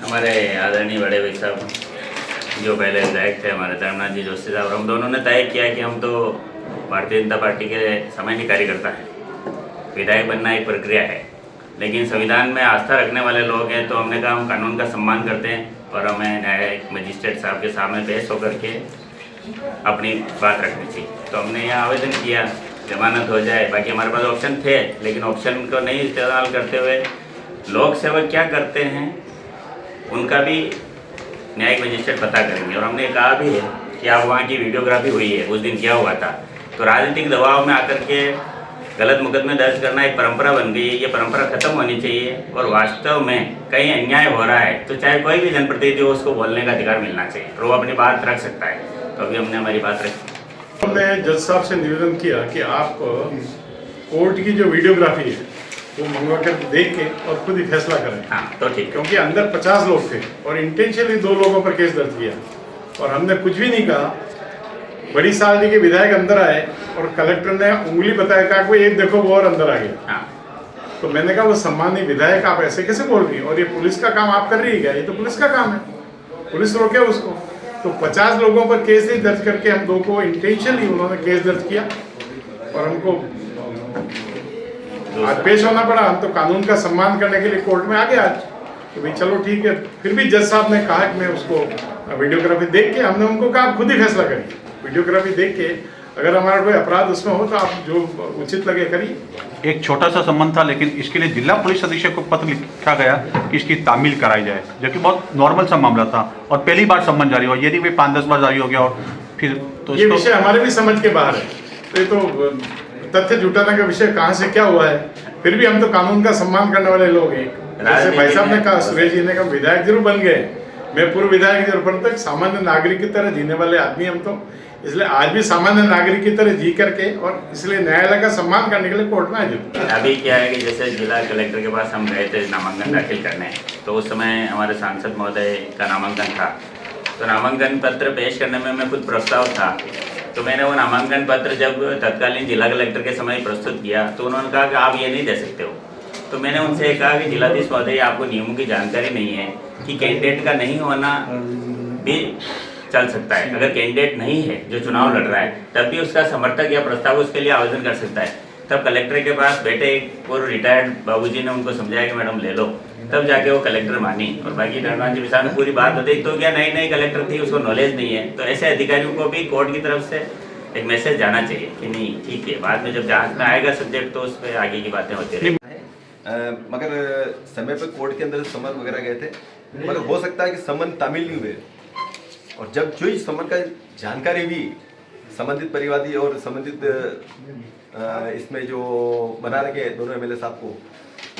हमारे आदरणीय बड़े भाई साहब जो पहले विधायक थे हमारे धर्मनाथ जी जोशी साहब, हम दोनों ने तय किया कि हम तो भारतीय जनता पार्टी के सामान्य कार्यकर्ता हैं। विधायक बनना एक प्रक्रिया है, लेकिन संविधान में आस्था रखने वाले लोग हैं, तो हमने कहा हम कानून का सम्मान करते हैं और हमें न्यायिक मजिस्ट्रेट साहब के सामने पेश होकर के अपनी बात रखनी चाहिए। तो हमने यहाँ आवेदन किया जमानत हो जाए। बाकी हमारे पास ऑप्शन थे, लेकिन ऑप्शन को नहीं इस्तेमाल करते हुए लोक सेवक क्या करते हैं उनका भी न्यायिक मजिस्ट्रेट पता करेंगे। और हमने कहा भी है कि आप वहाँ की वीडियोग्राफी हुई है, उस दिन क्या हुआ था। तो राजनीतिक दबाव में आकर के गलत मुकदमे दर्ज करना एक परंपरा बन गई है। ये परंपरा खत्म होनी चाहिए और वास्तव में कहीं अन्याय हो रहा है तो चाहे कोई भी जनप्रतिनिधि हो, उसको बोलने का अधिकार मिलना चाहिए और वो अपनी बात रख सकता है। तो अभी हमने हमारी बात रखी। हमने जज साहब से निवेदन किया कि आप कोर्ट की जो वीडियोग्राफी है वो मंगवा कर देख के और खुद ही फैसला करें। हाँ तो ठीक, क्योंकि अंदर 50 लोग थे और इंटेंशनली 2 लोगों पर केस दर्ज किया और हमने कुछ भी नहीं कहा। बड़ी साल के विधायक अंदर आए और कलेक्टर ने उंगली बताया, कहा कि एक देखो वो और अंदर आ गया। हाँ। तो मैंने कहा वो सम्मानीय विधायक आप ऐसे कैसे बोल रही हैं, और ये पुलिस का काम आप कर रही है क्या? ये तो पुलिस का काम है, पुलिस रोके उसको। तो 50 लोगों पर केस नहीं दर्ज करके हम 2 को इंटेंशनली उन्होंने केस दर्ज किया और हमको आज पेश होना पड़ा। हम तो कानून का सम्मान करने के लिए कोर्ट में आ गए आज कि भाई चलो ठीक है। फिर भी जज साहब ने कहा कि मैं उसको वीडियोग्राफी देख के, हमने उनको कहा आप खुद ही फैसला करिए। वीडियोग्राफी देख के अगर हमारा कोई अपराध उसमें हो तो आप जो उचित लगे करिए। एक छोटा सा संबंध था, लेकिन इसके लिए जिला पुलिस अधीक्षक को पत्र लिखा गया कि इसकी तामील कराई जाए, जबकि बहुत नॉर्मल सा मामला था और पहली बार सम्मन जारी हुआ। यदि वे 5-10 बार जारी हो गया और फिर तो ये विषय हमारे भी समझ के बाहर है। तो ये तो तथ्य जुटाने का विषय कहाँ से क्या हुआ है। फिर भी हम तो कानून का सम्मान करने वाले लोग हैं। जैसे भाई साहब ने कहा, सुरेश जी ने कहा विधायक जरूर बन गए, मैं पूर्व विधायक जरूर तक सामान्य नागरिक की तरह जीने वाले आदमी हम तो, इसलिए आज भी सामान्य नागरिक की तरह जी करके और इसलिए न्यायालय का सम्मान करने के लिए कोर्ट में आए। अभी क्या है कि जैसे जिला कलेक्टर के पास हम गए थे नामांकन दाखिल करने, तो उस समय हमारे सांसद महोदय का नामांकन था। तो नामांकन पत्र पेश करने में मैं खुद प्रस्ताव था, तो मैंने वो नामांकन पत्र जब तत्कालीन जिला कलेक्टर के समय प्रस्तुत किया तो उन्होंने कहा कि आप ये नहीं दे सकते हो। तो मैंने उनसे कहा कि जिलाधीश महोदय आपको नियमों की जानकारी नहीं है कि कैंडिडेट का नहीं होना भी चल सकता है। अगर कैंडिडेट नहीं है जो चुनाव लड़ रहा है, तब भी उसका समर्थक या प्रस्ताव उसके लिए आवेदन कर सकता है। तब कलेक्टर के पास बैठे एक और रिटायर्ड बाबूजी ने उनको समझाया कि मैडम ले लो, तब जाके वो कलेक्टर मानी। और बाकी धर्मनाथ जी विशाल ने पूरी बात बताई। तो क्या नई कलेक्टर थी, उसको नॉलेज नहीं है। तो ऐसे अधिकारियों को भी कोर्ट की तरफ से एक मैसेज जाना चाहिए कि नहीं ठीक है, बाद में जब जांच में आएगा सब्जेक्ट तो उस पर आगे की बातें होती रहेंगी। मगर समय पर कोर्ट के अंदर समन वगैरह गए थे, मगर हो सकता है कि समन तामील नहीं हुए। और जब जो इस समन का जानकारी हुई संबंधित परिवादी और संबंधित इसमें जो बना रखे दोनों एमएलए साहब को,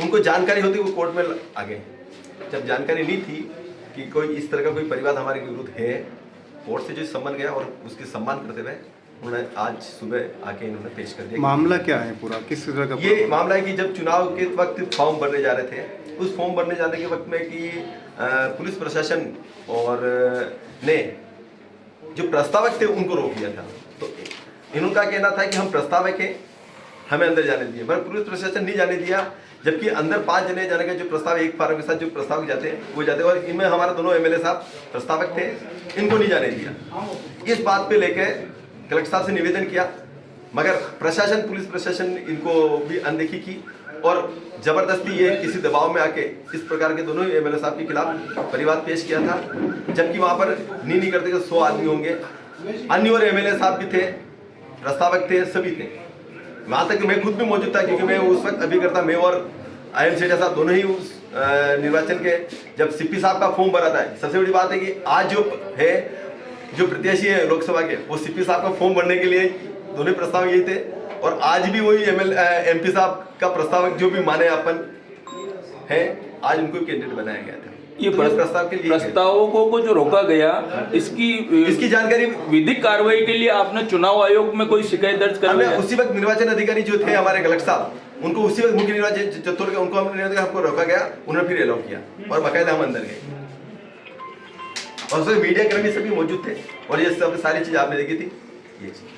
उनको जानकारी होती वो कोर्ट में आ गए। जब जानकारी नहीं थी कि कोई इस तरह का कोई परिवाद हमारे विरुद्ध है, कोर्ट से जो सम्मन गया और उसके सम्मान करते हुए उन्होंने आज सुबह आके इन्होंने पेश कर दिया। मामला क्या है पूरा, किस तरह का? ये मामला है कि जब चुनाव के वक्त फॉर्म भरने जा रहे थे, उस फॉर्म भरने जाने के वक्त में कि पुलिस प्रशासन और ने जो प्रस्तावक थे उनको रोक दिया था। तो इनका कहना था कि हम प्रस्तावक हैं, हमें अंदर जाने दिए, मगर पुलिस प्रशासन नहीं जाने दिया। जबकि अंदर 5 जने जाने का जो प्रस्ताव, एक फार्म के साथ जो प्रस्तावक जाते हैं वो जाते हैं, और इनमें हमारे दोनों एमएलए साहब प्रस्तावक थे, इनको नहीं जाने दिया। इस बात पे लेकर कलेक्टर साहब से निवेदन किया, मगर प्रशासन, पुलिस प्रशासन इनको भी अनदेखी की और जबरदस्ती ये किसी दबाव में आके इस प्रकार के दोनों एमएलए साहब के खिलाफ परिवाद पेश किया था। जबकि वहाँ पर नहीं करते 100 आदमी होंगे, अन्य और एमएलए साहब भी थे, प्रस्तावक थे, सभी थे। वहाँ तक मैं खुद भी मौजूद था, क्योंकि मैं उस वक्त अभिकर्ता, मैं और IM सेठा साहब दोनों ही उस निर्वाचन के जब सीपी साहब का फॉर्म भरा था। सबसे बड़ी बात है कि आज जो है, जो प्रत्याशी है लोकसभा के, वो सीपी साहब का फॉर्म भरने के लिए दोनों प्रस्ताव यही थे। और आज भी वही MP साहब का प्रस्तावक जो भी माने अपन है, आज उनको कैंडिडेट बनाया गया था। ये तो प्रस्ताव के लिए प्रस्तावकों को जो रोका गया, इसकी जानकारी विधिक कार्रवाई के लिए आपने चुनाव आयोग में कोई शिकायत दर्ज कर लिया? उसी वक्त निर्वाचन अधिकारी जो थे हमारे कलेक्टर साहब, उनको उसी वक्त मुख्य निर्वाचन चतुर के उनको हमको रोका गया, उन्होंने फिर अलाउ किया और बाकायदा हम अंदर गए। और उसमें मीडिया कर्मी सभी मौजूद थे और ये सब सारी चीज आपने देखी थी। ये चीज